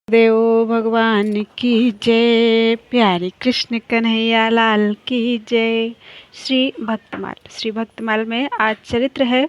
देव भगवान की जय। प्यारे कृष्ण कन्हैया लाल की जय। श्री भक्तमाल में आज चरित्र है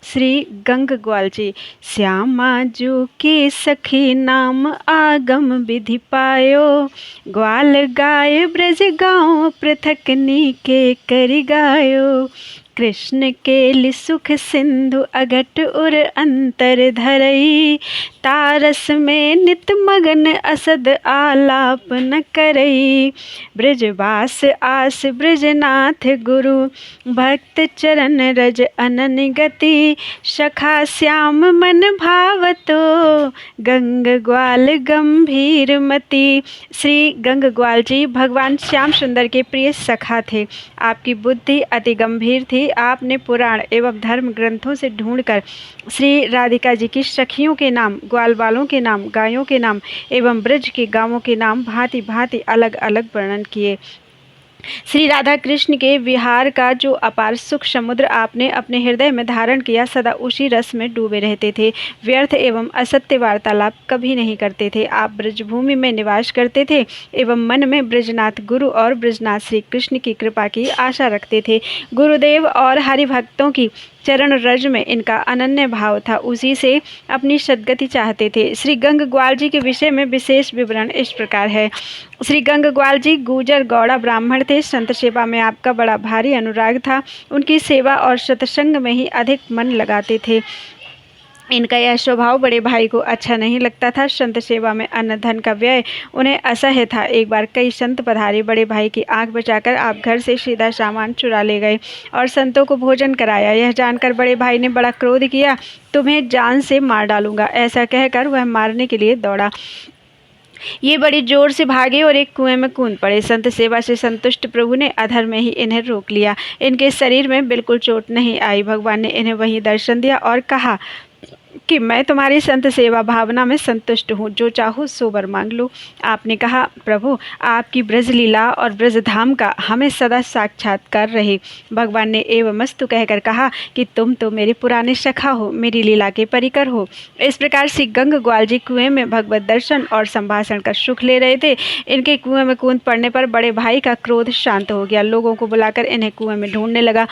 श्री गंग ग्वाल जी। श्यामा जू की सखी नाम आगम विधि पायो, ग्वाल गाय ब्रज गाँव पृथक नीके करि गायो। कृष्ण केलि सुख सिंधु अघट उर अंतर धरई, तारस में नित मगन असद आलाप न करई। ब्रजवास आस ब्रजनाथ गुरु, भक्त चरण रज अनन गति। सखा श्याम मन भावतो, गंग ग्वाल गंभीर मति। श्री गंग ग्वाल जी भगवान श्याम सुंदर के प्रिय सखा थे। आपकी बुद्धि अति गंभीर थी। आपने पुराण एवं धर्म ग्रंथों से ढूंढकर श्री राधिका जी की सखियों के नाम, ग्वाल वालों के नाम, गायों के नाम एवं ब्रज के गांवों के नाम भांति भांति अलग अलग वर्णन किए। श्री राधा कृष्ण के विहार का जो अपार सुख समुद्र आपने अपने हृदय में धारण किया, सदा उसी रस में डूबे रहते थे। व्यर्थ एवं असत्य वार्तालाप कभी नहीं करते थे। आप ब्रजभूमि में निवास करते थे एवं मन में ब्रजनाथ गुरु और ब्रजनाथ श्री कृष्ण की कृपा की आशा रखते थे। गुरुदेव और हरि भक्तों की चरण रज में इनका अनन्य भाव था, उसी से अपनी सद्गति चाहते थे। श्री गंग ग्वाल जी के विषय में विशेष विवरण इस प्रकार है। श्री गंग ग्वाल जी गुजर गौड़ा ब्राह्मण थे। संत सेवा में आपका बड़ा भारी अनुराग था। उनकी सेवा और सत्संग में ही अधिक मन लगाते थे। इनका यह स्वभाव बड़े भाई को अच्छा नहीं लगता था। संत सेवा में अन्न धन का व्यय उन्हें असह्य था। एक बार कई संत पधारे, बड़े भाई की आंख बचाकर आप घर से सीधा सामान चुरा ले गए और संतों को भोजन कराया। यह जानकर बड़े भाई ने बड़ा क्रोध किया, तुम्हें जान से मार डालूंगा। ऐसा कहकर वह मारने के लिए दौड़ा। ये बड़ी जोर से भागे और एक कुएं में कूद पड़े। संत सेवा से संतुष्ट प्रभु ने अधर में ही इन्हें रोक लिया। इनके शरीर में बिल्कुल चोट नहीं आई। भगवान ने इन्हें वहीं दर्शन दिया और कहा कि मैं तुम्हारी संत सेवा भावना में संतुष्ट हूँ, जो चाहो सो वर मांग लो। आपने कहा, प्रभु आपकी ब्रज लीला और ब्रज धाम का हमें सदा साक्षात्कार रहे। भगवान ने एवमस्तु कहकर कहा कि तुम तो मेरे पुराने सखा हो, मेरी लीला के परिकर हो। इस प्रकार श्री गंग ग्वाल जी कुएं में भगवत दर्शन और संभाषण का सुख ले रहे थे। इनके कुएं में कूद पड़ने पर बड़े भाई का क्रोध शांत हो गया। लोगों को बुलाकर इन्हें कुएं में ढूंढने लगा।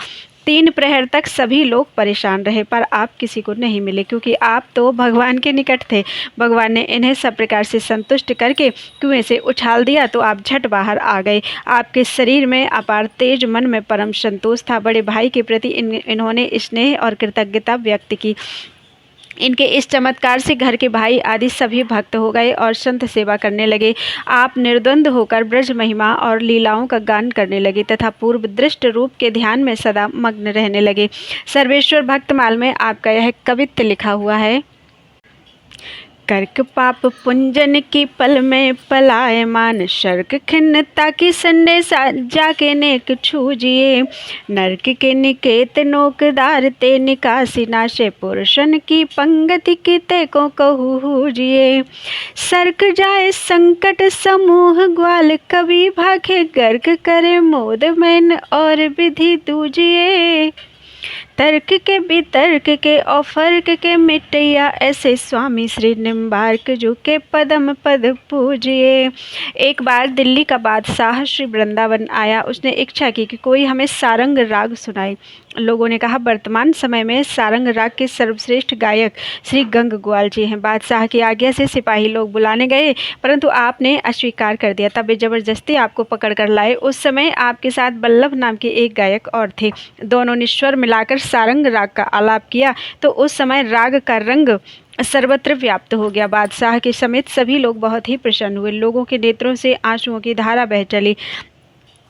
3 प्रहर तक सभी लोग परेशान रहे, पर आप किसी को नहीं मिले, क्योंकि आप तो भगवान के निकट थे। भगवान ने इन्हें सब प्रकार से संतुष्ट करके कुएं से उछाल दिया तो आप झट बाहर आ गए। आपके शरीर में अपार तेज, मन में परम संतोष था। बड़े भाई के प्रति इन्होंने स्नेह और कृतज्ञता व्यक्त की। इनके इस चमत्कार से घर के भाई आदि सभी भक्त हो गए और संत सेवा करने लगे। आप निर्द्वंद होकर ब्रज महिमा और लीलाओं का गान करने लगे तथा पूर्व दृष्ट रूप के ध्यान में सदा मग्न रहने लगे। सर्वेश्वर भक्तमाल में आपका यह कवित्व लिखा हुआ है। कर्क पाप पुंजन की पल में पलायमान, शर्क खिन्नता की संदेशा जाके नेक छूजिए। नरक के निकेत नोकदार ते निकासी नाशे, पुरुषन की पंगति की ते को कहू हूजिए। सर्क जाए संकट समूह ग्वाल, कभी भाखे गर्क करे मोद मैन और विधि दूजिए। तर्क के वितर्क के और फर्क के मिटैया, ऐसे स्वामी श्री निम्बार्क जो के पदम पद पूजिए। एक बार दिल्ली का बादशाह श्री वृंदावन आया। उसने इच्छा की कि कोई हमें सारंग राग सुनाए। लोगों ने कहा, वर्तमान समय में सारंग राग के सर्वश्रेष्ठ गायक श्री गंग ग्वाल जी हैं। बादशाह की आज्ञा से सिपाही लोग बुलाने गए, परंतु आपने अस्वीकार कर दिया। तब वे जबरदस्ती आपको पकड़ कर लाए। उस समय आपके साथ बल्लभ नाम के एक गायक और थे। दोनों ने स्वर मिलाकर सारंग राग का आलाप किया तो उस समय राग का रंग सर्वत्र व्याप्त हो गया। बादशाह के समेत सभी लोग बहुत ही प्रसन्न हुए। लोगों के नेत्रों से आंसुओं की धारा बह चली।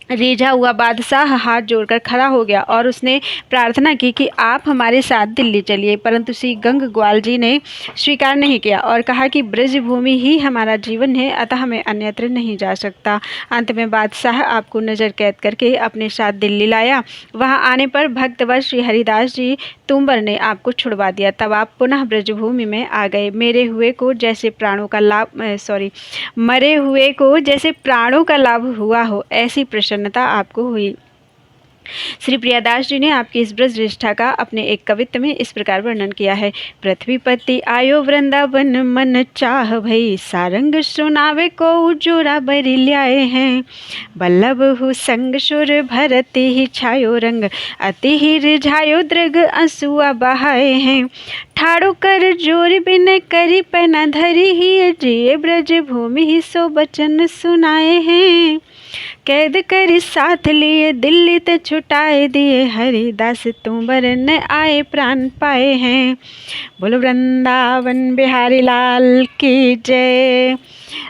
रीझा हुआ बादशाह हाथ जोड़कर खड़ा हो गया और उसने प्रार्थना की कि आप हमारे साथ दिल्ली चलिए, परंतु श्री गंग ग्वाल जी ने स्वीकार नहीं किया और कहा कि ब्रजभूमि ही हमारा जीवन है, अतः मैं अन्यत्र नहीं जा सकता। अंत में बादशाह आपको नज़र कैद करके अपने साथ दिल्ली लाया। वहां आने पर भक्तवश श्री हरिदास जी तुम्बर ने आपको छुड़वा दिया। तब आप पुनः ब्रजभूमि में आ गए। मरे हुए को जैसे प्राणों का लाभ हुआ हो, ऐसी प्रसन्नता आपको हुई। श्री प्रियादास जी ने आपकी इस ब्रज निष्ठा का अपने एक कवित्त में इस प्रकार वर्णन किया है। पृथ्वीपति आयो वृंदावन मन चाह भई, सारंग सुनावे को जोरा बरी ल्याए हैं। बल्लभ हु संग सुर भरती ही छायो रंग, अति ही रिझायो दृग अंसुआ बहाए हैं। ठाड़ो कर जोर बिन करी पना धरी ही, जिये ब्रज भूमि ही सो बचन सुनाए हैं। कैद करी साथ लिए दिल्ली ते छुटाए दिए, हरिदास तुम बरन आए प्राण पाए हैं। बोलो वृंदावन बिहारी लाल की जय।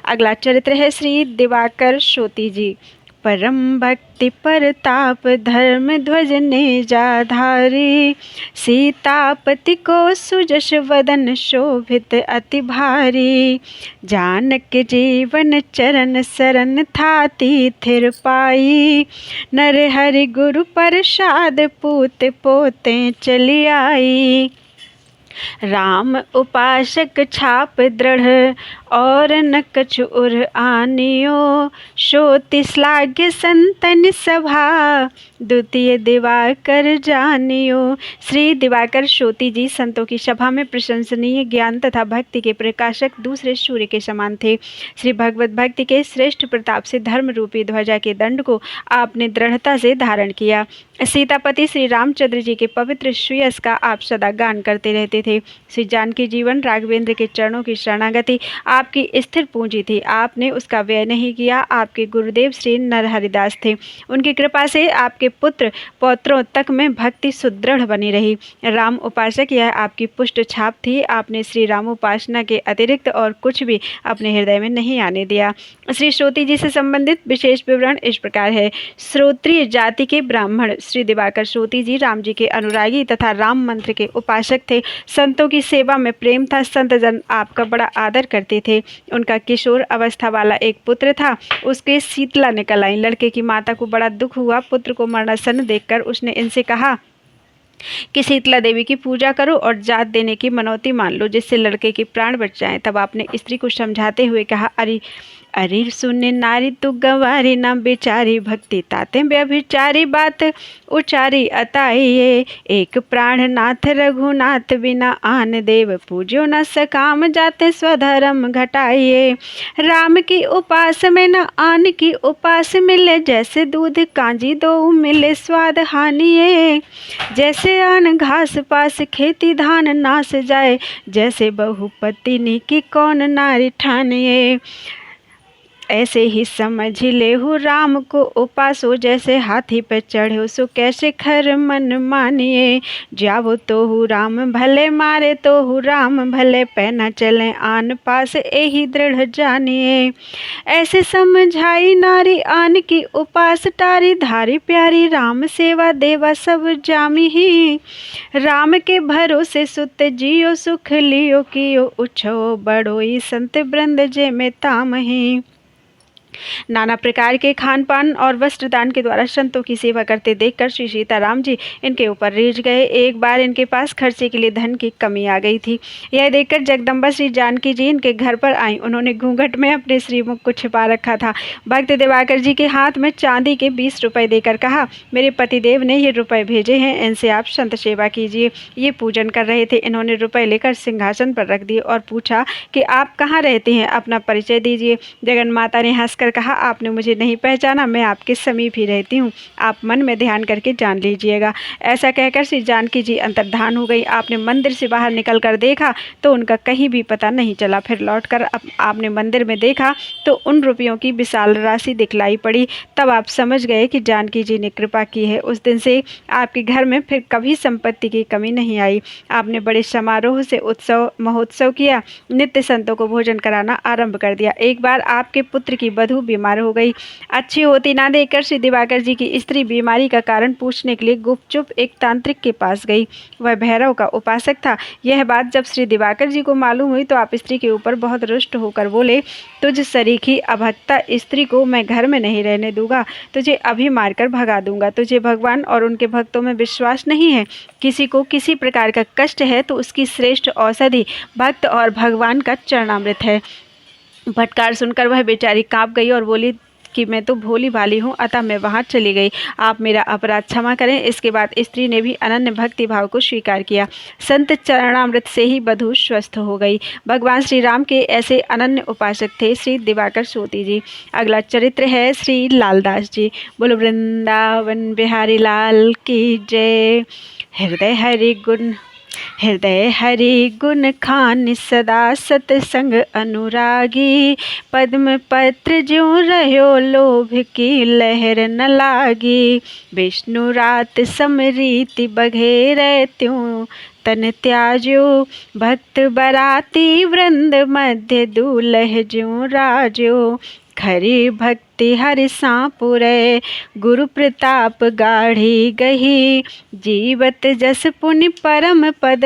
अगला चरित्र है श्री दिवाकर श्रोती जी। परम भक्ति परताप धर्म ध्वज नेजाधारी, सीतापति को सुजस वदन शोभित अति भारी। जानक जीवन चरण सरन थाती थिर पाई, नर हरि गुरु प्रसाद पूत पोते चली आई। राम उपासक छाप दृढ़ और न कछु उर आनियो, शोति श्लाघ्य संतन सभा द्वितीय दिवाकर जानियो। श्री दिवाकर श्रोती जी संतों की सभा में प्रशंसनीय ज्ञान तथा भक्ति के प्रकाशक दूसरे सूर्य के समान थे। श्री भगवत भक्ति के श्रेष्ठ प्रताप से धर्म रूपी ध्वजा के दंड को आपने दृढ़ता से धारण किया। सीतापति श्री रामचंद्र जी के पवित्र श्रेयस का आप सदा गान करते रहते थे। श्री जानकी जीवन राघवेंद्र के चरणों की शरणागति आपकी स्थिर पूंजी थी, आपने उसका व्यय नहीं किया। आपके गुरुदेव श्री नरहरिदास थे, उनकी कृपा से आपके पुत्र पौत्रों तक में भक्ति सुदृढ़ बनी रही। राम उपासक यह आपकी पुष्ट छाप थी। आपने श्री राम उपासना के अतिरिक्त और कुछ भी अपने हृदय में नहीं आने दिया। श्री श्रोती जी से संबंधित विशेष विवरण इस प्रकार है। श्रोत्रिय जाति के ब्राह्मण श्री दिवाकर श्रोती जी राम जी के अनुरागी तथा राम मंत्र के उपासक थे। संतों की सेवा में प्रेम था। संत जन आपका बड़ा आदर करते थे। उनका किशोर अवस्था वाला एक पुत्र था, उसके शीतला निकल आई। लड़के की माता को बड़ा दुख हुआ। पुत्र को मरणासन्न देखकर उसने इनसे कहा कि शीतला देवी की पूजा करो और जात देने की मनौती मान लो, जिससे लड़के के प्राण बच जाएं। तब आपने स्त्री को समझाते हुए कहा, अरे अरे सुने नारी तू गंवारी ना बेचारी, भक्ति ताते व्यभिचारी बात उचारी अताइए। एक प्राणनाथ रघुनाथ बिना आन देव, पूजो न सकाम जाते स्वधर्म घटाइए। राम की उपास में न आन की उपास मिले, जैसे दूध कांजी दो मिले स्वाद हानिए। जैसे आन घास पास खेती धान नास जाए, जैसे बहुपतिनी की कौन नारी ठानिए। ऐसे ही समझ ले हो राम को उपासो, जैसे हाथी पे चढ़ो सो कैसे खर मन मानिए। जावो तो हु राम भले, मारे तो हु राम भले, पैना चले आन पास यही दृढ़ जानिए। ऐसे समझाई नारी आन की उपास टारी, धारी प्यारी राम सेवा देवा सब जामी ही। राम के भरोसे सुत जियो, सुख लियो कियो उछो, बड़ोई संत वृंद जे में ताम ही। नाना प्रकार के खान पान और वस्त्र दान के द्वारा संतों की सेवा करते देखकर श्री सीताराम जी इनके ऊपर रीझ गए। एक बार इनके पास खर्चे के लिए धन की कमी आ गई थी। यह देखकर जगदम्बा श्री जानकी जी इनके घर पर आई। उन्होंने घूंघट में अपने श्रीमुख को छिपा रखा था। भक्त दिवाकर जी के हाथ में चांदी के 20 रुपये देकर कहा, मेरे पतिदेव ने ये रुपये भेजे हैं, इनसे आप संत सेवा कीजिए। ये पूजन कर रहे थे। इन्होंने रुपये लेकर सिंहासन पर रख दिए और पूछा कि आप कहाँ रहते हैं, अपना परिचय दीजिए। जगन माता ने हंसकर कहा, आपने मुझे नहीं पहचाना, मैं आपके समीप ही रहती हूँ, आप मन में ध्यान करके जान लीजिएगा। ऐसा कहकर श्री जानकी जी अंतर्धान हो गई। आपने मंदिर से बाहर निकलकर देखा तो उनका कहीं भी पता नहीं चला। फिर लौटकर आपने मंदिर में देखा तो उन रुपयों की विशाल राशि दिखलाई पड़ी। तब आप समझ गए कि जानकी जी ने कृपा की है। उस दिन से आपके घर में फिर कभी संपत्ति की कमी नहीं आई। आपने बड़े समारोह से उत्सव महोत्सव किया, नित्य संतों को भोजन कराना आरंभ कर दिया। एक बार आपके पुत्र की बधू बीमार हो गई। अच्छी होती ना देखकर श्री दिवाकर जी की स्त्री बीमारी का कारण पूछने के लिए गुपचुप एक तांत्रिक के पास गई। वह भैरव का उपासक था। यह बात जब श्री दिवाकर जी को मालूम हुई तो आप स्त्री के ऊपर बहुत रुष्ट होकर बोले, तुझ सरीखी अभक्ता स्त्री को मैं घर में नहीं रहने दूंगा, तुझे अभी मारकर भगा दूंगा। तुझे भगवान और उनके भक्तों में विश्वास नहीं है। किसी को किसी प्रकार का कष्ट है तो उसकी श्रेष्ठ औषधि भक्त और भगवान का चरणामृत है। फटकार सुनकर वह बेचारी कांप गई और बोली, कि मैं तो भोली भाली हूँ, अतः मैं वहाँ चली गई, आप मेरा अपराध क्षमा करें। इसके बाद स्त्री ने भी अनन्य भक्ति भाव को स्वीकार किया। संत चरणामृत से ही बधू स्वस्थ हो गई। भगवान श्री राम के ऐसे अनन्य उपासक थे श्री दिवाकर सोती जी। अगला चरित्र है श्री लालदास जी। बोलो वृंदावन बिहारी लाल की जय। हृदय हरि गुण खान सदा सतसंग अनुरागी, पद्म पत्र ज्यों रह्यो लोभ की लहर न लागी, विष्णु रात समरीति बघेरे त्यों तन त्याज्यो, भक्त बराती वृंद मध्य दूल्ह ज्यों राज्यो, खरी भक्ति हरि सांपुरै गुरु प्रताप गाढ़ी गही, जीवत जस पुनि परम पद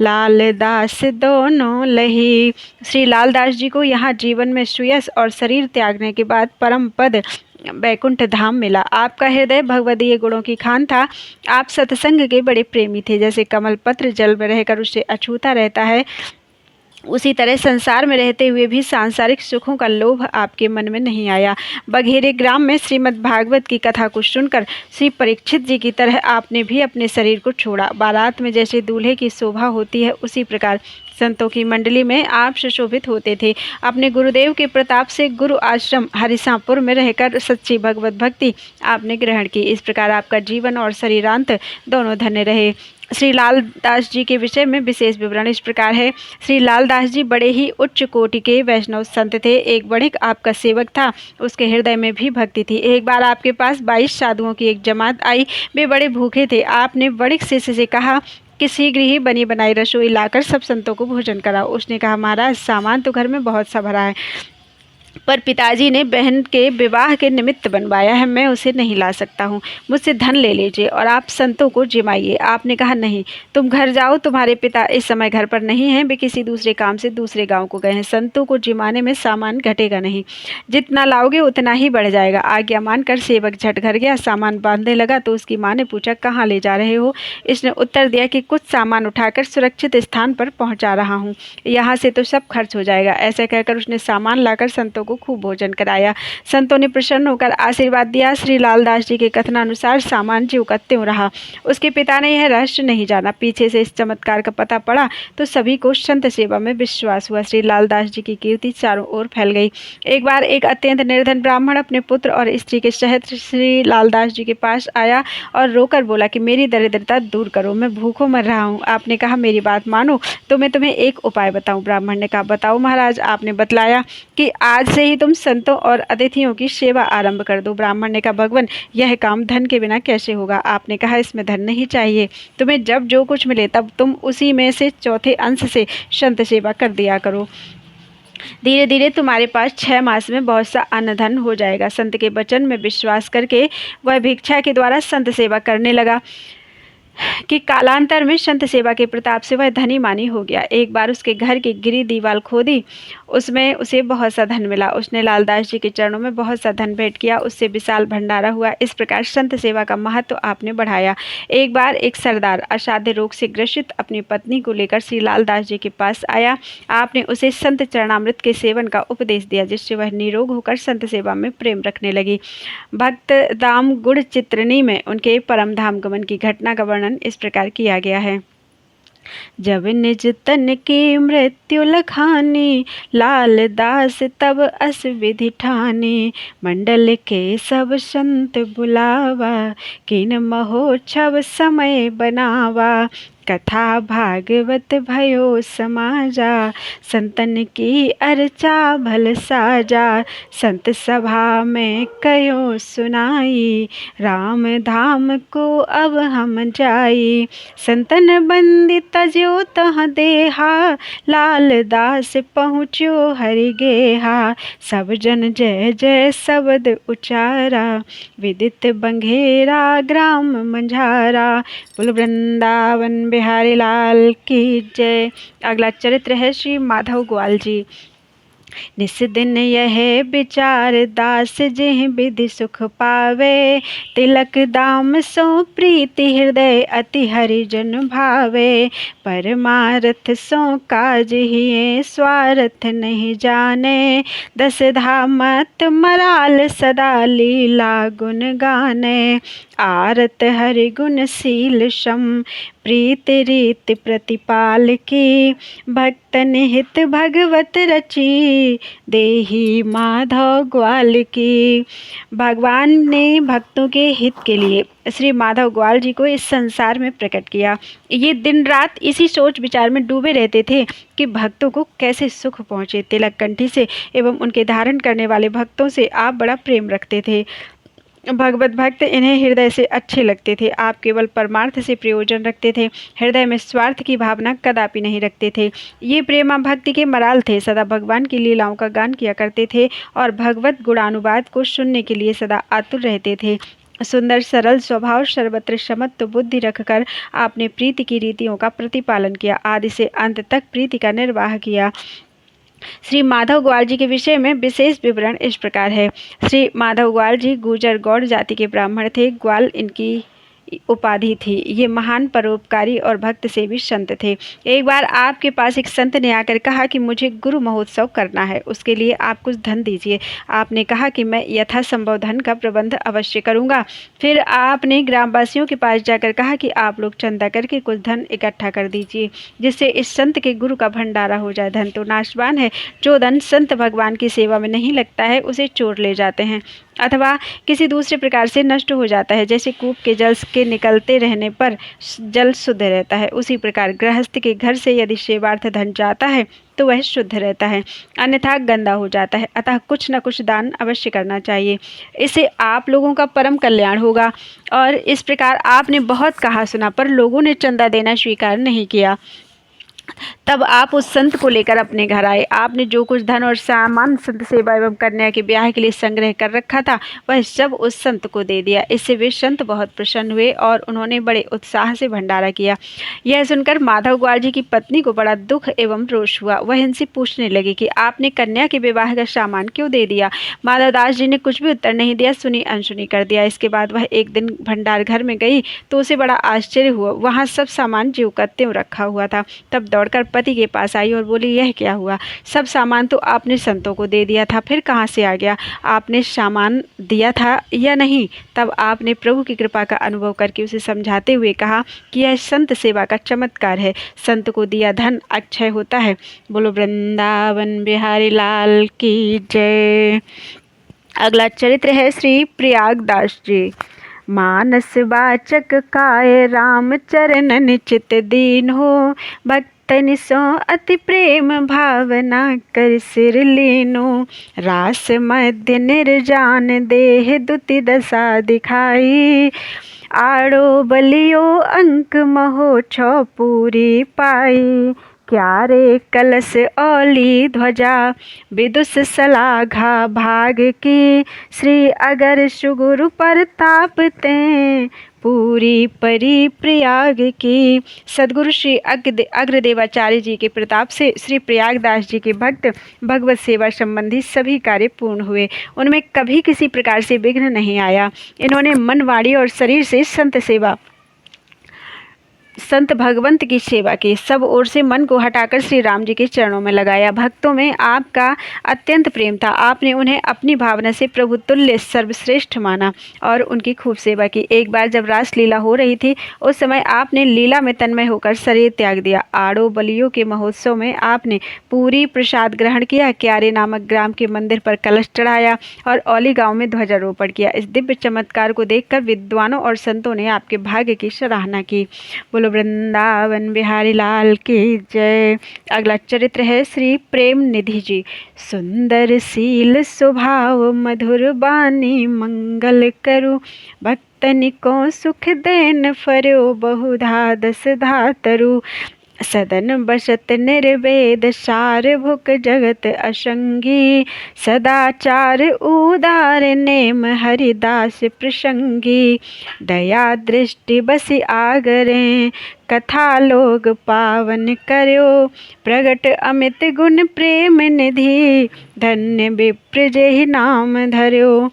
लाल दास दोनों लही। श्री लालदास जी को यहाँ जीवन में सुयश और शरीर त्यागने के बाद परम पद बैकुंठ धाम मिला। आपका हृदय भगवदीय गुणों की खान था। आप सत्संग के बड़े प्रेमी थे। जैसे कमल पत्र जल में रहकर उससे अछूता रहता है, उसी तरह संसार में रहते हुए भी सांसारिक सुखों का लोभ आपके मन में नहीं आया। बघेरे ग्राम में श्रीमद् भागवत की कथा को सुनकर श्री परीक्षित जी की तरह आपने भी अपने शरीर को छोड़ा। बारात में जैसे दूल्हे की शोभा होती है, उसी प्रकार संतों की मंडली में आप सुशोभित होते थे। अपने गुरुदेव के प्रताप से गुरु आश्रम हरिसापुर में रहकर सच्ची भगवत भक्ति आपने ग्रहण की। इस प्रकार आपका जीवन और शरीरांत दोनों धन्य रहे। श्री लालदास जी के विषय में विशेष विवरण इस प्रकार है। श्री लालदास जी बड़े ही उच्च कोटि के वैष्णव संत थे। एक वणिक आपका सेवक था, उसके हृदय में भी भक्ति थी। एक बार आपके पास 22 साधुओं की एक जमात आई। वे बड़े भूखे थे। आपने वणिक शिष्य से कहा कि शीघ्र ही बनी बनाई रसोई लाकर सब संतों को भोजन कराओ। उसने कहा, महाराज सामान तो घर में बहुत सा भरा है, पर पिताजी ने बहन के विवाह के निमित्त बनवाया है, मैं उसे नहीं ला सकता हूँ, मुझसे धन ले लीजिए और आप संतों को जिमाइए। आपने कहा, नहीं, तुम घर जाओ, तुम्हारे पिता इस समय घर पर नहीं हैं, वे किसी दूसरे काम से दूसरे गांव को गए हैं। संतों को जिमाने में सामान घटेगा नहीं, जितना लाओगे उतना ही बढ़ जाएगा। आज्ञा मानकर सेवक झट घर गया। सामान बांधने लगा तो उसकी माँ ने पूछा, कहाँ ले जा रहे हो? इसने उत्तर दिया कि कुछ सामान उठाकर सुरक्षित स्थान पर पहुँचा रहा हूँ, यहाँ से तो सब खर्च हो जाएगा। ऐसा कहकर उसने सामान लाकर संतों को खूब भोजन कराया। संतों ने प्रसन्न होकर आशीर्वाद दिया। श्री लालदास जी के कथनानुसार सामान ज्यों का त्यों रहा। उसके पिता ने यह रहस्य नहीं जाना। पीछे से इस चमत्कार का पता पड़ा तो सभी को संत सेवा में विश्वास हुआ। श्री लालदास जी की कीर्ति चारों ओर फैल गई। एक बार एक अत्यंत निर्धन ब्राह्मण अपने पुत्र और स्त्री के सहित श्री लालदास जी के पास आया और रोकर बोला कि मेरी दरिद्रता दूर करो, मैं भूखों मर रहा हूँ। आपने कहा, मेरी बात मानो तो मैं तुम्हें एक उपाय बताऊं। ब्राह्मण ने कहा, बताओ महाराज। आपने बतलाया कि आज से ही तुम संतों और अतिथियों की सेवा आरंभ कर दो। ब्राह्मण ने कहा, भगवान, यह काम धन के बिना कैसे होगा? आपने कहा, इसमें धन नहीं चाहिए, तुम्हें जब जो कुछ मिले तब तुम उसी में से चौथे अंश से संत सेवा कर दिया करो। धीरे धीरे तुम्हारे पास 6 मास में बहुत सा अन्न धन हो जाएगा। संत के वचन में विश्वास करके वह भिक्षा के द्वारा संत सेवा करने लगा कि कालांतर में संत सेवा के प्रताप से वह धनी मानी हो गया। एक बार उसके घर की गिरी दीवार खोदी, उसमें उसे बहुत सा धन मिला। उसने लालदास जी के चरणों में बहुत सा धन भेंट किया, उससे विशाल भंडारा हुआ। इस प्रकार संत सेवा का महत्व आपने बढ़ाया। एक बार एक सरदार असाध्य रोग से ग्रसित अपनी पत्नी को लेकर श्री लालदास जी के पास आया। आपने उसे संत चरणामृत के सेवन का उपदेश दिया, जिससे वह निरोग होकर संत सेवा में प्रेम रखने लगी। भक्त दाम गुड़ चित्रनी में उनके परम धाम गमन की घटना का वर्णन इस प्रकार किया गया है। जब निज तन की मृत्यु लखानी, लालदास तब अस विधि ठानी, मंडल के सब संत बुलावा, किन महोत्सव समय बनावा, कथा भागवत भयो समाजा, संतन की अर्चा भल साजा, संत सभा में कयो सुनाई, राम धाम को अब हम जाई, संतन बंदी तजो तह देहा, लालदास पहुँचो हरि गेहा, सब जन जय जय शब्द उचारा, विदित बंघेरा ग्राम मंझारा। बोल वृंदावन बिहारी लाल की जय। अगला चरित्र है श्री माधव ग्वाल जी। निस दिन यह विचार दास जिह विधि सुख पावे, तिलक दाम सो प्रीति हृदय अति हरिजन भावे। परमारथ सो काज हिये स्वार्थ नहीं जाने, दस धामत मराल सदा लीला गुण गाने। आरत हरि गुण शील शम प्रीत रीत प्रतिपाल की, भक्तन हित भगवत रची देही माधव ग्वाल की। भगवान ने भक्तों के हित के लिए श्री माधव ग्वाल जी को इस संसार में प्रकट किया। ये दिन रात इसी सोच विचार में डूबे रहते थे कि भक्तों को कैसे सुख पहुँचे। तिलक कंठी से एवं उनके धारण करने वाले भक्तों से आप बड़ा प्रेम रखते थे। भगवत भक्त इन्हें हृदय से अच्छे लगते थे। आप केवल परमार्थ से प्रयोजन रखते थे, हृदय में स्वार्थ की भावना कदापि नहीं रखते थे। ये प्रेमा भक्ति के मराल थे, सदा भगवान की लीलाओं का गान किया करते थे और भगवत गुणानुवाद को सुनने के लिए सदा आतुर रहते थे। सुंदर सरल स्वभाव, सर्वत्र समत्व बुद्धि रखकर आपने प्रीति की रीतियों का प्रतिपालन किया, आदि से अंत तक प्रीति का निर्वाह किया। श्री माधव ग्वाल जी के विषय में विशेष विवरण इस प्रकार है। श्री माधव ग्वाल जी गुर्जर गौड़ जाति के ब्राह्मण थे। ग्वाल इनकी उपाधि थी। ये महान परोपकारी और भक्त सेवी संत थे। एक बार आपके पास एक संत ने आकर कहा कि मुझे गुरु महोत्सव करना है, उसके लिए आप कुछ धन दीजिए। आपने कहा कि मैं यथासंभव धन का प्रबंध अवश्य करूंगा। फिर आपने ग्रामवासियों के पास जाकर कहा कि आप लोग चंदा करके कुछ धन इकट्ठा कर दीजिए, जिससे इस संत के गुरु का भंडारा हो जाए। धन तो नाशवान है, जो धन संत भगवान की सेवा में नहीं लगता है उसे चोर ले जाते हैं अथवा किसी दूसरे प्रकार से नष्ट हो जाता है। जैसे कूप के जल के निकलते रहने पर जल शुद्ध रहता है, उसी प्रकार गृहस्थ के घर से यदि सेवार्थ धन जाता है तो वह शुद्ध रहता है, अन्यथा गंदा हो जाता है। अतः कुछ न कुछ दान अवश्य करना चाहिए, इससे आप लोगों का परम कल्याण होगा। और इस प्रकार आपने बहुत कहा सुना, पर लोगों ने चंदा देना स्वीकार नहीं किया। तब आप उस संत को लेकर अपने घर आए। आपने जो कुछ धन और सामान संत सेवा एवं कन्या के ब्याह के लिए संग्रह कर रखा था वह सब उस संत को दे दिया। इससे वे संत बहुत प्रसन्न हुए और उन्होंने बड़े उत्साह से भंडारा किया। यह सुनकर माधव ग्वाल जी की पत्नी को बड़ा दुख एवं रोष हुआ। वह इनसे पूछने लगी कि आपने कन्या के विवाह का सामान क्यों दे दिया। माधव दास जी ने कुछ भी उत्तर नहीं दिया, सुनी अनसुनी कर दिया। इसके बाद वह एक दिन भंडार घर में गई तो उसे बड़ा आश्चर्य हुआ। वहाँ सब सामान ज्यों का त्यों रखा हुआ था। तब दौड़कर पति के पास आई और बोली, यह क्या हुआ? सब सामान तो आपने संतों को दे दिया था, फिर कहाँ से आ गया? आपने सामान दिया था या नहीं? तब आपने प्रभु की कृपा का अनुभव करके उसे समझाते हुए कहा कि यह संत सेवा का चमत्कार है। संत को दिया धन अक्षय होता है। बोलो वृंदावन बिहारी लाल की जय। अगला चरित्र है श्री प्रयागदास जी। मानस वाचक काय राम चरण चित दीन हो, भक्तनि सो अति प्रेम भावना कर सिर लीनो। रास मध्य निर्जान देह दुति दशा दिखाई, आड़ो बलियो अंक महो छो पूरी पाई। क्यारे कलश औली ध्वजा विदुष सलाघा भाग की, श्री अगर सुगुरु परताप ते पूरी परी प्रयाग की। सदगुरु श्री अग्रदेवाचार्य जी के प्रताप से श्री प्रयागदास जी के भक्त भगवत सेवा संबंधी सभी कार्य पूर्ण हुए। उनमें कभी किसी प्रकार से विघ्न नहीं आया। इन्होंने मन, वाणी और शरीर से संत भगवंत की सेवा की। सब ओर से मन को हटाकर श्री राम जी के चरणों में लगाया। भक्तों में आपका अत्यंत प्रेम था। आपने उन्हें अपनी भावना से प्रभु तुल्य सर्वश्रेष्ठ माना और उनकी खूब सेवा की। एक बार जब रास लीला हो रही थी उस समय आपने लीला में तन्मय होकर शरीर त्याग दिया। आड़ो बलियों के महोत्सव में आपने पूरी प्रसाद ग्रहण किया। क्यारे नामक ग्राम के मंदिर पर कलश चढ़ाया और औली गांव में ध्वजारोपण किया। इस दिव्य चमत्कार को देखकर विद्वानों और संतों ने आपके भाग्य की सराहना की। वृंदावन बिहारी लाल की जय। अगला चरित्र है श्री प्रेम निधि जी। सुंदर शील स्वभाव मधुर बानी मंगल करु, भक्तनि को सुख देन फर्यो बहुधा दस धातरु। सदन बसत निर्वेद सार भुक जगत असंगी। सदाचार उदार नेम हरिदास प्रसंगी। दया दृष्टि बसी आगरें कथा लोग पावन कर्यो। प्रगट अमित गुण प्रेम निधि धन्य विप्र जेहि नाम धर्यो।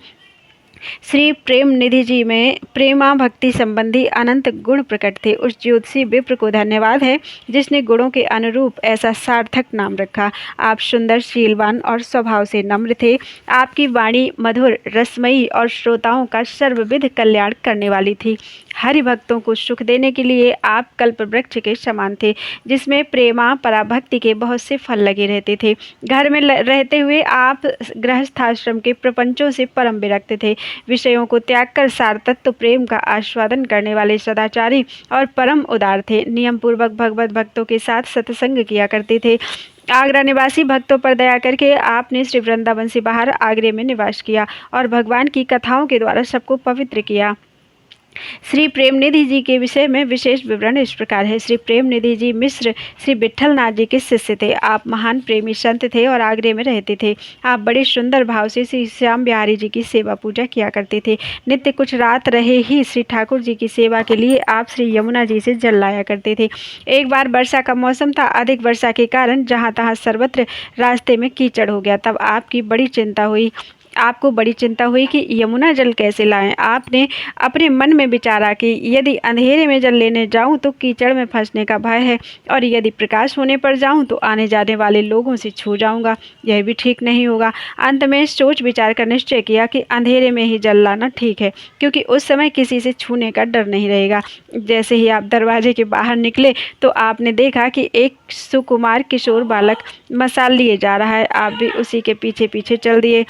श्री प्रेम निधि जी में प्रेमा भक्ति संबंधी अनंत गुण प्रकट थे। उस ज्योतिषी विप्र को धन्यवाद है जिसने गुणों के अनुरूप ऐसा सार्थक नाम रखा। आप सुंदर, शीलवान और स्वभाव से नम्र थे। आपकी वाणी मधुर, रसमयी और श्रोताओं का सर्वविध कल्याण करने वाली थी। हरि भक्तों को सुख देने के लिए आप कल्प वृक्ष के समान थे जिसमें प्रेमा पराभक्ति के बहुत से फल लगे रहते थे। घर में रहते हुए आप गृहस्थाश्रम के प्रपंचों से परम विरक्त थे। विषयों को त्याग कर सार तत्व प्रेम का आस्वादन करने वाले सदाचारी और परम उदार थे। नियम पूर्वक भगवत भक्तों के साथ सत्संग किया करते थे। आगरा निवासी भक्तों पर दया करके आपने श्री वृंदावन से बाहर आगरे में निवास किया और भगवान की कथाओं के द्वारा सबको पवित्र किया। श्री प्रेम निधि जी के विषय में विशेष विवरण इस प्रकार है। श्री प्रेम निधि जी मिश्र श्री विट्ठल नाथ जी के शिष्य थे। आप महान प्रेमी संत थे और आगरे में रहते थे। आप बड़े सुंदर भाव से श्री श्याम बिहारी जी की सेवा पूजा किया करते थे। नित्य कुछ रात रहे ही श्री ठाकुर जी की सेवा के लिए आप श्री यमुना जी से जल लाया करते थे। एक बार वर्षा का मौसम था। अधिक वर्षा के कारण जहाँ तहाँ सर्वत्र रास्ते में कीचड़ हो गया। तब आपको बड़ी चिंता हुई कि यमुना जल कैसे लाएं। आपने अपने मन में विचारा कि यदि अंधेरे में जल लेने जाऊं तो कीचड़ में फंसने का भय है और यदि प्रकाश होने पर जाऊं तो आने जाने वाले लोगों से छू जाऊंगा, यह भी ठीक नहीं होगा। अंत में सोच विचार कर निश्चय किया कि अंधेरे में ही जल लाना ठीक है, क्योंकि उस समय किसी से छूने का डर नहीं रहेगा। जैसे ही आप दरवाजे के बाहर निकले तो आपने देखा कि एक सुकुमार किशोर बालक मसाल लिए जा रहा है। आप भी उसी के पीछे पीछे चल दिए।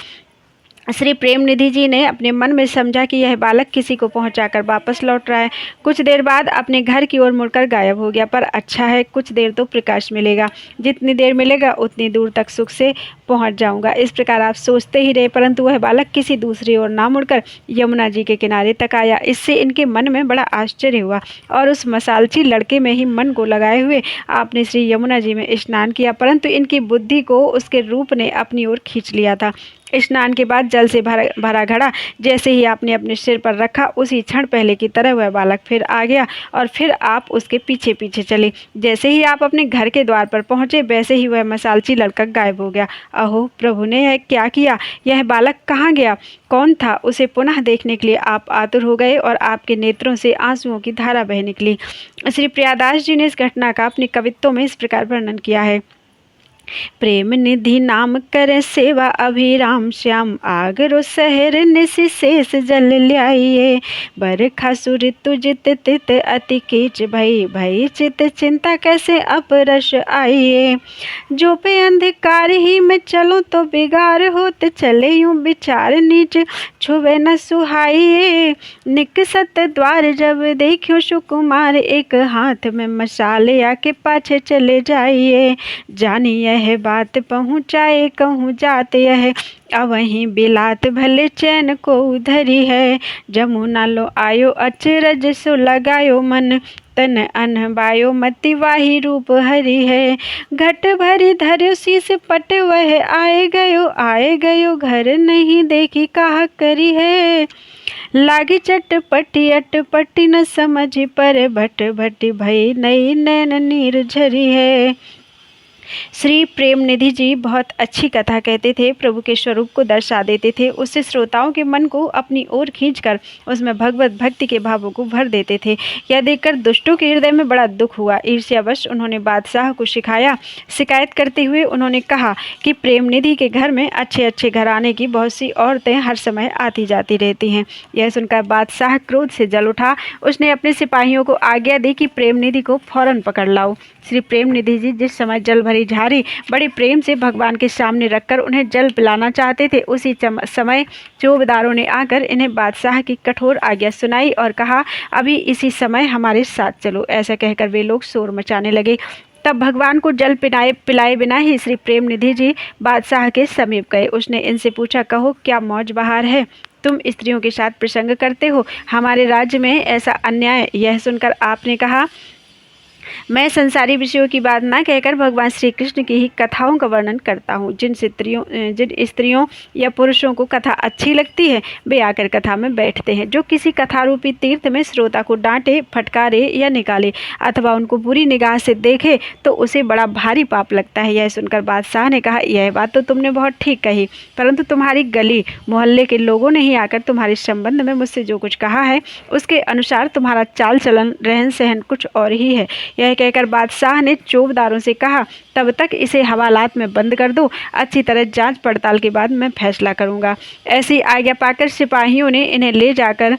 श्री प्रेम निधि जी ने अपने मन में समझा कि यह बालक किसी को पहुंचाकर वापस लौट रहा है। कुछ देर बाद अपने घर की ओर मुड़कर गायब हो गया। पर अच्छा है, कुछ देर तो प्रकाश मिलेगा। जितनी देर मिलेगा उतनी दूर तक सुख से पहुंच जाऊंगा। इस प्रकार आप सोचते ही रहे, परंतु वह बालक किसी दूसरी ओर ना मुड़कर यमुना जी के किनारे तक आया। इससे इनके मन में बड़ा आश्चर्य हुआ और उस मसालची लड़के में ही मन को लगाए हुए आपने श्री यमुना जी में स्नान किया, परंतु इनकी बुद्धि को उसके रूप ने अपनी ओर खींच लिया था। स्नान के बाद जल से भरा घड़ा जैसे ही आपने अपने सिर पर रखा, उसी क्षण पहले की तरह वह बालक फिर आ गया और फिर आप उसके पीछे पीछे चले। जैसे ही आप अपने घर के द्वार पर पहुंचे वैसे ही वह मसालची लड़का गायब हो गया। अहो प्रभु ने यह क्या किया? यह बालक कहाँ गया? कौन था? उसे पुनः देखने के लिए आप आतुर हो गए और आपके नेत्रों से आंसुओं की धारा बह निकली। श्री प्रियादास जी ने इस घटना का अपने कवित्तों में इस प्रकार वर्णन किया है। प्रेम निधि नाम करे सेवा अभिराम श्याम। आगरो शहर निशि शेष जल ल्याइए। बरखा सुऋतु जित तित अति कीच भई। भई चित चिंता कैसे अपरस आइए। जो पे अंधकार ही में चलो तो बिगाड़ होत चले। यूं विचार नीच छुवे न सुहाइए। निकसत द्वार जब देखियो सुकुमार। एक हाथ में मसाले आके पाछे चले जाइए। जानिए यह बात पहुँचाए कहूँ जात यह। अवहीं बिलात भले चैन को उधरी है। जमुना लो आयो अचरज सो लगायो मन। तन अनबायो मति वाही रूप हरि है। घट भरी धर्यो शीस पट वह आए गयो घर नहीं देखी कहा करी है। लागी चटपटी अटपटी न समझ पर भट भटी भई नई नैन नीर झरी है। श्री प्रेम निधि जी बहुत अच्छी कथा कहते थे, प्रभु के स्वरूप को दर्शा देते थे, उससे श्रोताओं के मन को अपनी ओर खींचकर उसमें भगवत भक्ति के भावों को भर देते थे। यह देखकर दुष्टों के हृदय में बड़ा दुख हुआ। ईर्ष्यावश उन्होंने बादशाह को शिकायत करते हुए उन्होंने कहा कि प्रेम निधि के घर में अच्छे अच्छे घराने की बहुत सी औरतें हर समय आती जाती रहती हैं। यह सुनकर बादशाह क्रोध से जल उठा। उसने अपने सिपाहियों को आज्ञा दी कि प्रेम निधि को फौरन पकड़ लाओ। श्री प्रेम निधि जी जिस समय जल भरी झारी बड़े प्रेम से भगवान के सामने रखकर उन्हें जल पिलाना चाहते थे, उसी समय चौबदारों ने आकर इन्हें बादशाह की कठोर आज्ञा सुनाई और कहा, अभी इसी समय हमारे साथ चलो। ऐसा कहकर वे लोग शोर मचाने लगे। तब भगवान को जल पिलाए बिना ही श्री प्रेम निधि जी बादशाह के समीप गए। उसने इनसे पूछा, कहो क्या मौज बहार है? तुम स्त्रियों के साथ प्रसंग करते हो, हमारे राज्य में ऐसा अन्याय। यह सुनकर आपने कहा, मैं संसारी विषयों की बात ना कहकर भगवान श्री कृष्ण की ही कथाओं का वर्णन करता हूँ। जिन स्त्रियों या पुरुषों को कथा अच्छी लगती है वे आकर कथा में बैठते हैं। जो किसी कथा रूपी तीर्थ में श्रोता को डांटे, फटकारे या निकाले अथवा उनको बुरी निगाह से देखे तो उसे बड़ा भारी पाप लगता है। यह सुनकर बादशाह ने कहा, यह बात तो तुमने बहुत ठीक कही, परंतु तुम्हारी गली मोहल्ले के लोगों ने ही आकर तुम्हारे संबंध में मुझसे जो कुछ कहा है उसके अनुसार तुम्हारा चाल चलन, रहन सहन कुछ और ही है। यह कहकर बादशाह ने चौबदारों से कहा, तब तक इसे हवालात में बंद कर दो, अच्छी तरह जांच पड़ताल के बाद मैं फैसला करूंगा। ऐसी आज्ञा पाकर सिपाहियों ने इन्हें ले जाकर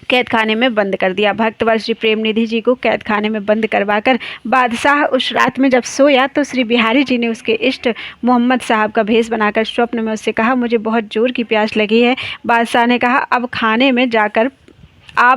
कैद खाने में बंद कर दिया। भक्तवर श्री प्रेमनिधि जी को कैद खाने में बंद करवाकर बादशाह उस रात में जब सोया तो श्री बिहारी जी ने उसके इष्ट मोहम्मद साहब का भेष बनाकर स्वप्न में उससे कहा, मुझे बहुत जोर की प्यास लगी है। बादशाह ने कहा, आप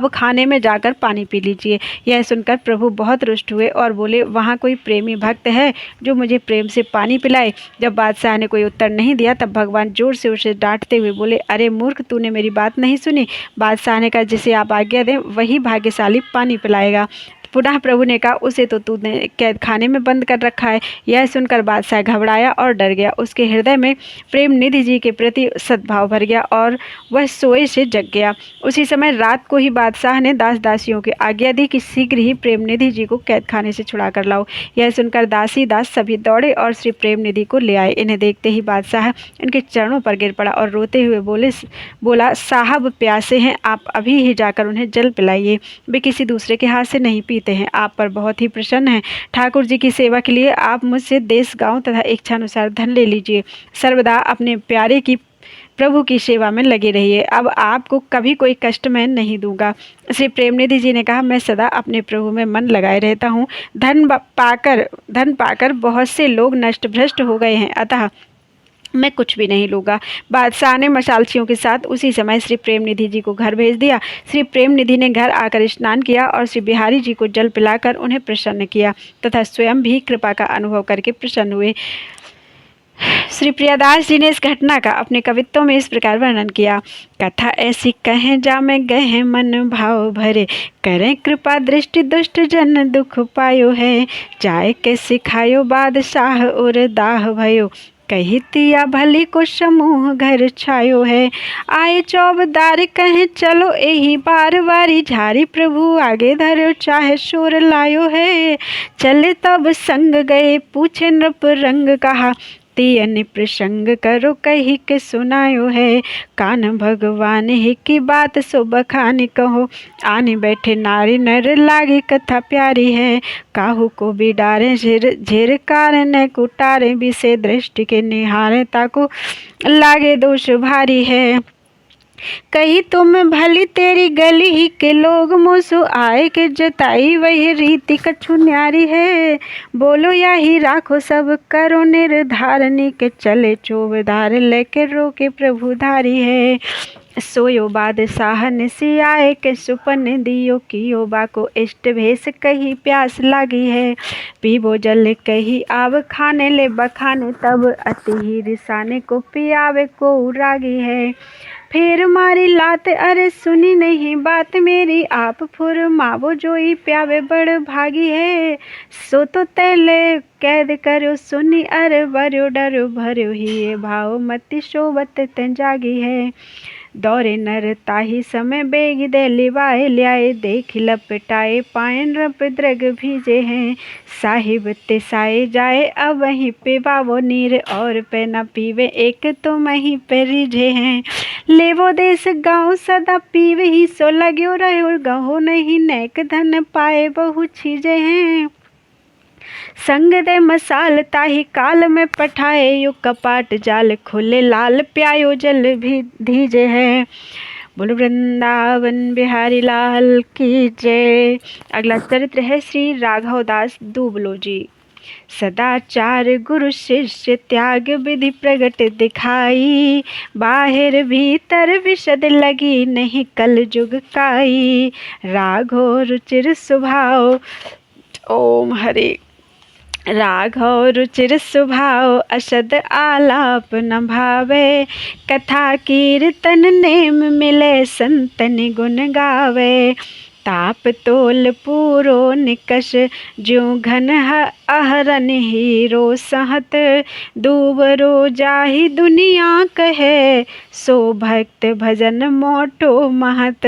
खाने में जाकर पानी पी लीजिए। यह सुनकर प्रभु बहुत रुष्ट हुए और बोले, वहाँ कोई प्रेमी भक्त है जो मुझे प्रेम से पानी पिलाए। जब बादशाह ने कोई उत्तर नहीं दिया तब भगवान जोर से उसे डांटते हुए बोले, अरे मूर्ख, तूने मेरी बात नहीं सुनी। बादशाह ने कहा, जिसे आप आज्ञा दें वही भाग्यशाली पानी पिलाएगा। पुनः प्रभु ने कहा, उसे तो तूने कैद खाने में बंद कर रखा है। यह सुनकर बादशाह घबराया और डर गया। उसके हृदय में प्रेम निधि जी के प्रति सद्भाव भर गया और वह सोए से जग गया। उसी समय रात को ही बादशाह ने दास दासियों की आज्ञा दी कि शीघ्र ही प्रेम निधि जी को कैद खाने से छुड़ा कर लाओ। यह सुनकर दासी दास सभी दौड़े और श्री प्रेम निधि को ले आए। इन्हें देखते ही बादशाह इनके चरणों पर गिर पड़ा और रोते हुए बोला, साहब प्यासे हैं, आप अभी ही जाकर उन्हें जल पिलाइए। वे किसी दूसरे के हाथ से नहीं पीते हैं, आप पर बहुत ही प्रसन्न हैं। ठाकुर जी की सेवा के लिए आप मुझसे देश, गांव तथा इच्छानुसार धन ले लीजिए। सर्वदा अपने प्यारे की प्रभु की सेवा में लगे रहिए। अब आपको कभी कोई कष्ट मैं नहीं दूंगा। श्री प्रेमनिधि जी ने कहा, मैं सदा अपने प्रभु में मन लगाए रहता हूँ। धन पाकर बहुत से लोग नष्ट भ्रष्ट हो गए हैं, अतः मैं कुछ भी नहीं लूँगा। बादशाह ने मशालचियों के साथ उसी समय श्री प्रेमनिधि जी को घर भेज दिया। श्री प्रेमनिधि ने घर आकर स्नान किया और श्री बिहारी जी को जल पिलाकर उन्हें प्रसन्न किया तथा स्वयं भी कृपा का अनुभव करके प्रसन्न हुए। श्री प्रियादास जी ने इस घटना का अपने कवित्वों में इस प्रकार वर्णन किया। कथा ऐसी कहें जा में गए मन भाव भरे, करें कृपा दृष्टि दुष्ट जन दुख पायो है। चाय के सिखायो बादशाह और दाह भयो, कही तिया भली को समूह घर छायो है। आए चौबदार कहें चलो यही बार बारी, झारी प्रभु आगे धरो चाहे शोर लायो है। चले तब संग गए पूछे नृप रंग कहा, तियन प्रसंग करो कही के सुनायो है। कान भगवान ही की बात सो बखानी कहो, आने बैठे नारी नर लागी कथा प्यारी है। काहू को भी डारे झेर कारण कुटारे, विषे दृष्टि के निहारे ताको लागे दोष भारी है। कही तुम भली तेरी गली ही के लोग मुसु आए के जताई, वही रीति कछु न्यारी है। बोलो या ही राखो सब करो निर्धारणी, के चले चौबदार लेके रोके प्रभु धारी है। सोयो बादशाह निसी आए के सुपन दियो, कियो बाको इष्ट भेष कही प्यास लागी है। पीबो जल कही आव खाने ले बखाने, तब अति ही रिसाने को पियावे को रागी है। फिर मारी लात अरे सुनी नहीं बात मेरी, आप फुरमावो जोई प्यावे बड़ भागी है। सो तो तैले कैद करो सुनी अरे बर्यो डरो भर्यो ही, ये भाव मति शोभत तन जागी है। दौरे नर ताही समय बेग दे लिवाए ल्याए, देख लपटाए पायन रप द्रग भीजे हैं। साहिब ते साए जाए अब वहीं पे बावो नीर, और पे न पीवे एक तो वहीं पे रिझे हैं। लेवो देश गाँव सदा पीवे ही, सो लग्यो रहो गहो नहीं नेक धन पाए बहु छीजे हैं। संग दे मसाल ताही काल में पठाए, यु कपाट जाल खुले लाल प्यायो जल भी धीजे है। बोलो वृंदावन बिहारी लाल की जय। अगला चरित्र है श्री राघव दास दूबलो जी। सदाचार गुरु शिष्य त्याग विधि प्रगट दिखाई, बाहर भीतर विशद लगी नहीं कल जुग काई। राघव रुचिर स्वभाव, ओम हरे। राघव रुचिर स्वभाव अशद आलाप न भावे, कथा कीर्तन नेम मिले संतन गुण गावे। ताप तोल पूरो निकष ज्यों घन अहरन हीरो सहत दूबरो जाहि दुनिया कहे सो भक्त भजन मोटो महत।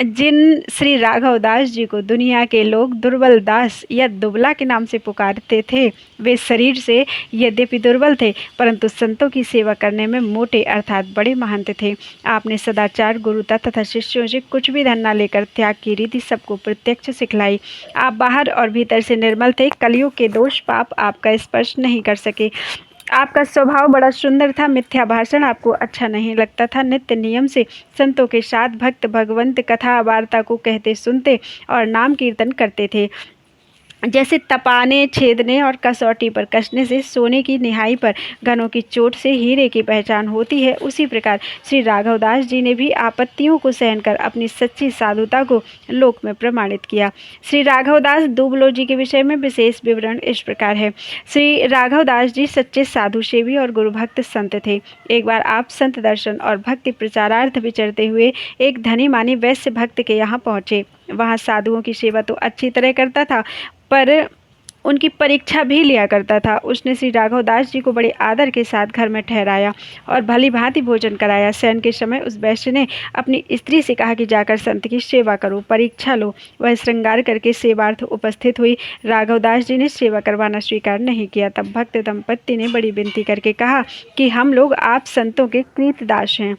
जिन श्री राघव दास जी को दुनिया के लोग दुर्बल दास या दुबला के नाम से पुकारते थे, वे शरीर से यद्यपि दुर्बल थे परंतु संतों की सेवा करने में मोटे अर्थात बड़े महंत थे। आपने सदाचार, गुरुता तथा शिष्यों से कुछ भी धन न लेकर त्याग की रीति सबको प्रत्यक्ष सिखलाई। आप बाहर और भीतर से निर्मल थे। कलयुग के दोष पाप आपका स्पर्श नहीं कर सके। आपका स्वभाव बड़ा सुंदर था। मिथ्या भाषण आपको अच्छा नहीं लगता था। नित्य नियम से संतों के साथ भक्त भगवंत कथा वार्ता को कहते सुनते और नाम कीर्तन करते थे। जैसे तपाने, छेदने और कसौटी पर कसने से सोने की निहाई पर घनों की चोट से हीरे की पहचान होती है, उसी प्रकार श्री राघवदास जी ने भी आपत्तियों को सहन कर अपनी सच्ची साधुता को लोक में प्रमाणित किया। श्री राघवदास दुबलो जी के विषय में विशेष विवरण इस प्रकार है। श्री राघवदास जी सच्चे साधु सेवी और गुरुभक्त संत थे। एक बार आप संत दर्शन और भक्ति प्रचारार्थ विचरते हुए एक धनी मानी वैश्य भक्त के यहाँ पहुँचे। वहाँ साधुओं की सेवा तो अच्छी तरह करता था पर उनकी परीक्षा भी लिया करता था। उसने श्री राघवदास जी को बड़े आदर के साथ घर में ठहराया और भली भांति भोजन कराया। शयन के समय उस वैश्य ने अपनी स्त्री से कहा कि जाकर संत की सेवा करो, परीक्षा लो। वह श्रृंगार करके सेवार्थ उपस्थित हुई। राघवदास जी ने सेवा करवाना स्वीकार नहीं किया। तब भक्त दंपत्ति ने बड़ी विनती करके कहा कि हम लोग आप संतों के कृतदास हैं,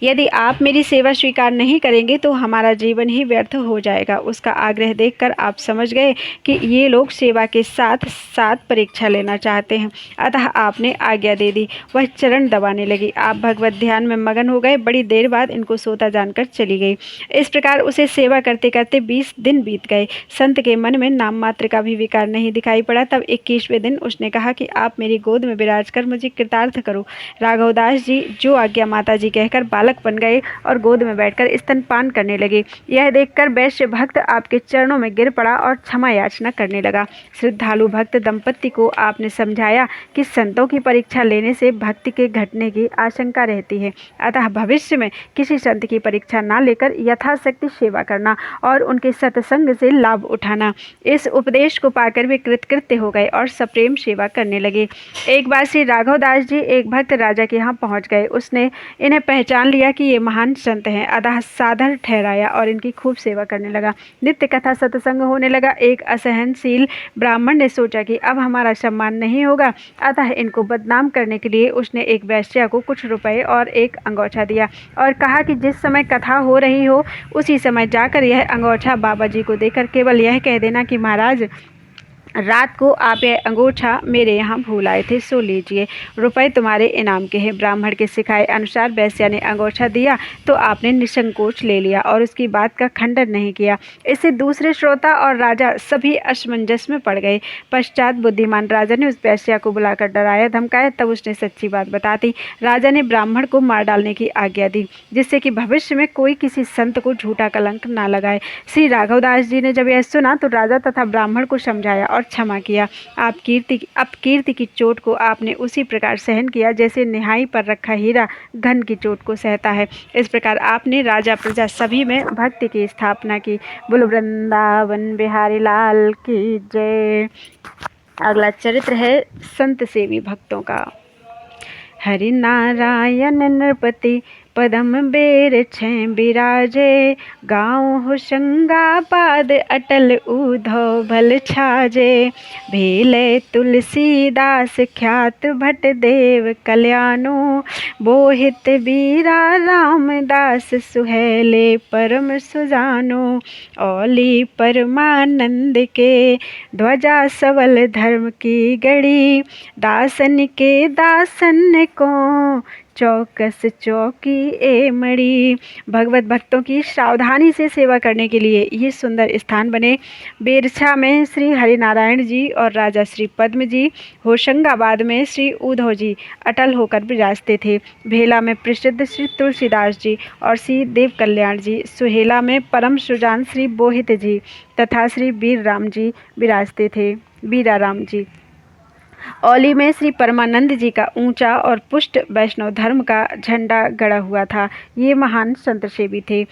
यदि आप मेरी सेवा स्वीकार नहीं करेंगे तो हमारा जीवन ही व्यर्थ हो जाएगा। उसका आग्रह देखकर आप समझ गए कि ये लोग सेवा के साथ साथ परीक्षा लेना चाहते हैं, अतः आपने आज्ञा दे दी। वह चरण दबाने लगी। आप भगवत ध्यान में मगन हो गए। बड़ी देर बाद इनको सोता जानकर चली गई। इस प्रकार उसे सेवा करते करते 20 दिन बीत गए। संत के मन में नाम मात्र का भी विकार नहीं दिखाई पड़ा। तब 21वें दिन उसने कहा कि आप मेरी गोद में विराज कर मुझे कृतार्थ करो। राघवदास जी जो आज्ञा माता जी कहकर बालक बन गए और गोद में बैठकर स्तनपान करने लगे। यह देखकर वैश्य भक्त आपके चरणों में गिर पड़ा और क्षमा याचना करने लगा। श्रद्धालु भक्त दंपत्ति को आपने समझाया कि संतों की परीक्षा लेने से भक्ति के घटने की आशंका रहती है, अतः भविष्य में किसी संत की परीक्षा न लेकर यथाशक्ति सेवा करना और उनके सत्संग से लाभ उठाना। इस उपदेश को पाकर वे कृतकृत्य हो गए और सप्रेम सेवा करने लगे। एक बार श्री राघवदास जी एक भक्त राजा के यहाँ पहुँच गए। उसने इन्हें पहचान लिया कि ये महान संत हैं, अतः सादर ठहराया और इनकी खूब सेवा करने लगा। नित्य कथा सत्संग होने लगा। एक असहनशील ब्राह्मण ने सोचा कि अब हमारा सम्मान नहीं होगा, अतः इनको बदनाम करने के लिए उसने एक वैश्या को कुछ रुपए और एक अंगोछा दिया और कहा कि जिस समय कथा हो रही हो उसी समय जाकर यह अंगोछा बाबा जी को देकर केवल यह कह देना कि महाराज रात को आप यह अंगूठा मेरे यहाँ भूल आए थे, सो लीजिए, रुपए तुम्हारे इनाम के हैं। ब्राह्मण के सिखाए अनुसार वैश्या ने अंगूठा दिया तो आपने निसंकोच ले लिया और उसकी बात का खंडन नहीं किया। इससे दूसरे श्रोता और राजा सभी असमंजस में पड़ गए। पश्चात बुद्धिमान राजा ने उस वैश्या को बुलाकर डराया धमकाया। तब उसने सच्ची बात बता दी। राजा ने ब्राह्मण को मार डालने की आज्ञा दी, जिससे कि भविष्य में कोई किसी संत को झूठा कलंक ना लगाए। श्री राघवदास जी ने जब यह सुना तो राजा तथा ब्राह्मण को समझाया और क्षमा किया। अपकीर्ति की चोट को आपने उसी प्रकार सहन किया जैसे निहाई पर रखा हीरा घन की चोट को सहता है। इस प्रकार आपने राजा प्रजा सभी में भक्ति की स्थापना की। बोलो वृंदावन बिहारी लाल की जय। अगला चरित्र है संत सेवी भक्तों का। हरि नारायण नृपति पदम बेर छे बिराजे, गाँव होशंगाबाद अटल उधो भल छाजे। भेले तुलसीदास ख्यात भट्ट देव कल्याणो, बोहित बीरा रामदास सुहेले परम सुजानो। औली परमानंद के ध्वजा सबल धर्म की गड़ी, दासन के दासन को चौकस चौकी ए मड़ी। भगवत भक्तों की सावधानी से सेवा करने के लिए ये सुंदर स्थान बने। बेरछा में श्री हरिनारायण जी और राजा श्री पद्म जी, होशंगाबाद में श्री उद्धव जी अटल होकर विराजते थे। भेला में प्रसिद्ध श्री तुलसीदास जी और श्री देव कल्याण जी, सुहेला में परम सुजान श्री बोहित जी तथा श्री वीर राम जी विराजते थे। बीरा राम जी। औली में श्री परमानंद जी का ऊंचा और पुष्ट वैष्णव धर्म का झंडा गड़ा हुआ था। ये महान संत सेवी थे।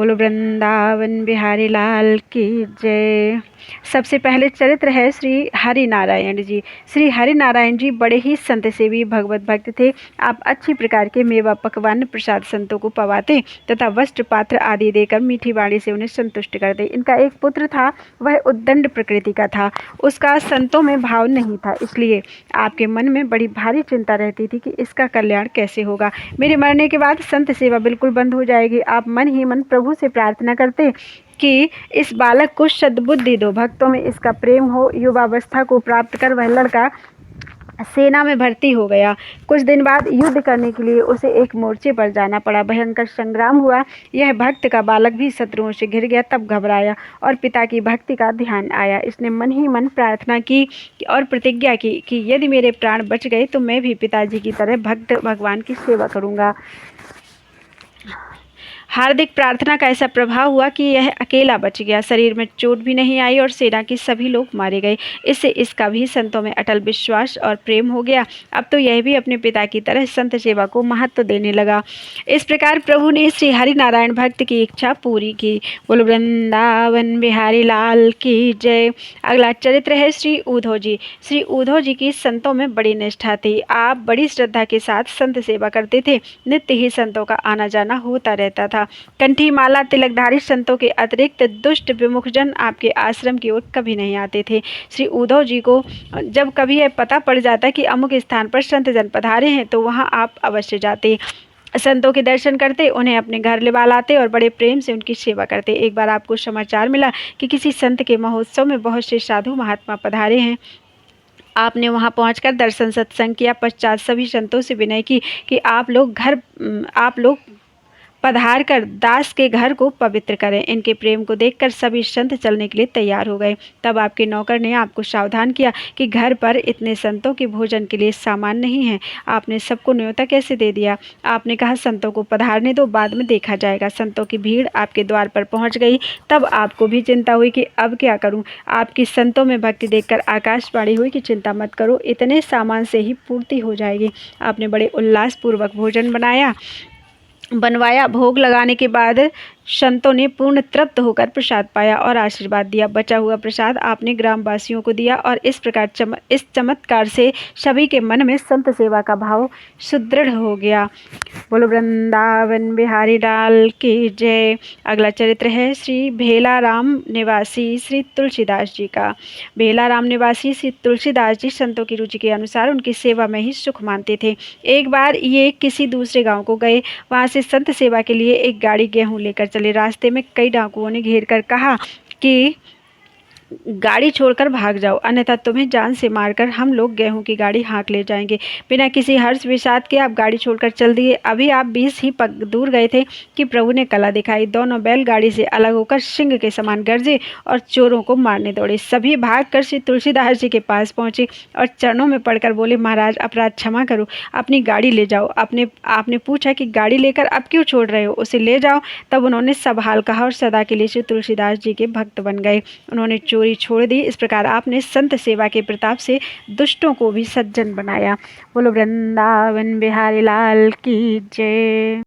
बोलो वृंदावन बिहारी लाल की जय। सबसे पहले चरित्र है श्री हरि नारायण जी। श्री हरि नारायण जी बड़े ही संत सेवी भगवत भक्त थे। आप अच्छी प्रकार के मेवा पकवान प्रसाद संतों को पवाते तथा वस्त्र पात्र आदि देकर मीठी वाणी से उन्हें संतुष्ट करते। इनका एक पुत्र था, वह उद्दंड प्रकृति का था। उसका संतों में भाव नहीं था, इसलिए आपके मन में बड़ी भारी चिंता रहती थी कि इसका कल्याण कैसे होगा। मेरे मरने के बाद संत सेवा बिल्कुल बंद हो जाएगी। आप मन ही मन प्रभु से प्रार्थना करते कि इस बालक को सद्बुद्धि दो, भक्तों में इसका प्रेम हो। युवावस्था को प्राप्त कर वह लड़का सेना में भर्ती हो गया। कुछ दिन बाद युद्ध करने के लिए उसे एक मोर्चे पर जाना पड़ा। भयंकर संग्राम हुआ। यह भक्त का बालक भी शत्रुओं से घिर गया। तब घबराया और पिता की भक्ति का ध्यान आया। इसने मन ही मन प्रार्थना की और प्रतिज्ञा की कि यदि मेरे प्राण बच गए तो मैं भी पिताजी की तरह भक्त भगवान की सेवा करूँगा। हार्दिक प्रार्थना का ऐसा प्रभाव हुआ कि यह अकेला बच गया। शरीर में चोट भी नहीं आई और सेना के सभी लोग मारे गए। इससे इसका भी संतों में अटल विश्वास और प्रेम हो गया। अब तो यह भी अपने पिता की तरह संत सेवा को महत्व देने लगा। इस प्रकार प्रभु ने श्री हरि नारायण भक्त की इच्छा पूरी की। बोलो वृंदावन बिहारी लाल की जय। अगला चरित्र है श्री उद्धव जी। श्री उद्धव जी की संतों में बड़ी निष्ठा थी। आप बड़ी श्रद्धा के साथ संत सेवा करते थे। नित्य ही संतों का आना जाना होता रहता था। कंठी माला तिलकधारी संतों के अतिरिक्त दुष्ट विमुख जन आपके आश्रम की ओर कभी नहीं आते थे। श्री उद्धव जी को जब कभी यह पता पड़ जाता कि अमुक स्थान पर संत जन पधारे हैं तो वहां आप अवश्य जाते, संतों के दर्शन करते, उन्हें अपने घर लिवा लाते और बड़े प्रेम से उनकी सेवा करते। एक बार आपको समाचार मिला कि किसी संत के महोत्सव में बहुत से साधु महात्मा पधारे हैं। आपने वहां पहुंचकर दर्शन सत्संग किया। पश्चात सभी संतों से विनय की कि आप लोग पधार कर दास के घर को पवित्र करें। इनके प्रेम को देखकर सभी संत चलने के लिए तैयार हो गए। तब आपके नौकर ने आपको सावधान किया कि घर पर इतने संतों के भोजन के लिए सामान नहीं है। आपने सबको न्योता कैसे दे दिया? आपने कहा संतों को पधारने दो, बाद में देखा जाएगा। संतों की भीड़ आपके द्वार पर पहुंच गई। तब आपको भी चिंता हुई कि अब क्या करूं। आपकी संतों में भक्ति देखकर आकाशवाणी हुई कि चिंता मत करो, इतने सामान से ही पूर्ति हो जाएगी। आपने बड़े उल्लासपूर्वक भोजन बनवाया। भोग लगाने के बाद संतों ने पूर्ण तृप्त होकर प्रसाद पाया और आशीर्वाद दिया। बचा हुआ प्रसाद आपने ग्रामवासियों को दिया और इस प्रकार इस चमत्कार से सभी के मन में संत सेवा का भाव सुदृढ़ हो गया। बोलो वृंदावन बिहारी लाल की जय। अगला चरित्र है श्री भेलाराम निवासी श्री तुलसीदास जी का। भेलाराम निवासी श्री तुलसीदास जी संतों की रुचि के अनुसार उनकी सेवा में ही सुख मानते थे। एक बार ये किसी दूसरे गांव को गए। वहां से संत सेवा के लिए एक गाड़ी गेहूं लेकर चले। रास्ते में कई डाकुओं ने घेर कर कहा कि गाड़ी छोड़कर भाग जाओ, अन्यथा तुम्हें जान से मारकर हम लोग गेहूं की गाड़ी हाँक ले जाएंगे। बिना किसी हर्ष विषाद के आप गाड़ी छोड़कर चल दिए। अभी आप 20 ही पग दूर गए थे कि प्रभु ने कला दिखाई। दोनों बैल गाड़ी से अलग होकर सिंह के समान गरजे और चोरों को मारने दौड़े। सभी भागकर श्री तुलसीदास जी के पास पहुंचे और चरणों में पड़कर बोले, महाराज अपराध क्षमा करो, अपनी गाड़ी ले जाओ। आपने पूछा कि गाड़ी लेकर अब क्यों छोड़ रहे हो, उसे ले जाओ। तब उन्होंने सब हाल कहा और सदा के लिए श्री तुलसीदास जी के भक्त बन गए। उन्होंने चोरी छोड़ दी। इस प्रकार आपने संत सेवा के प्रताप से दुष्टों को भी सज्जन बनाया। बोलो वृंदावन बिहारी लाल की जय।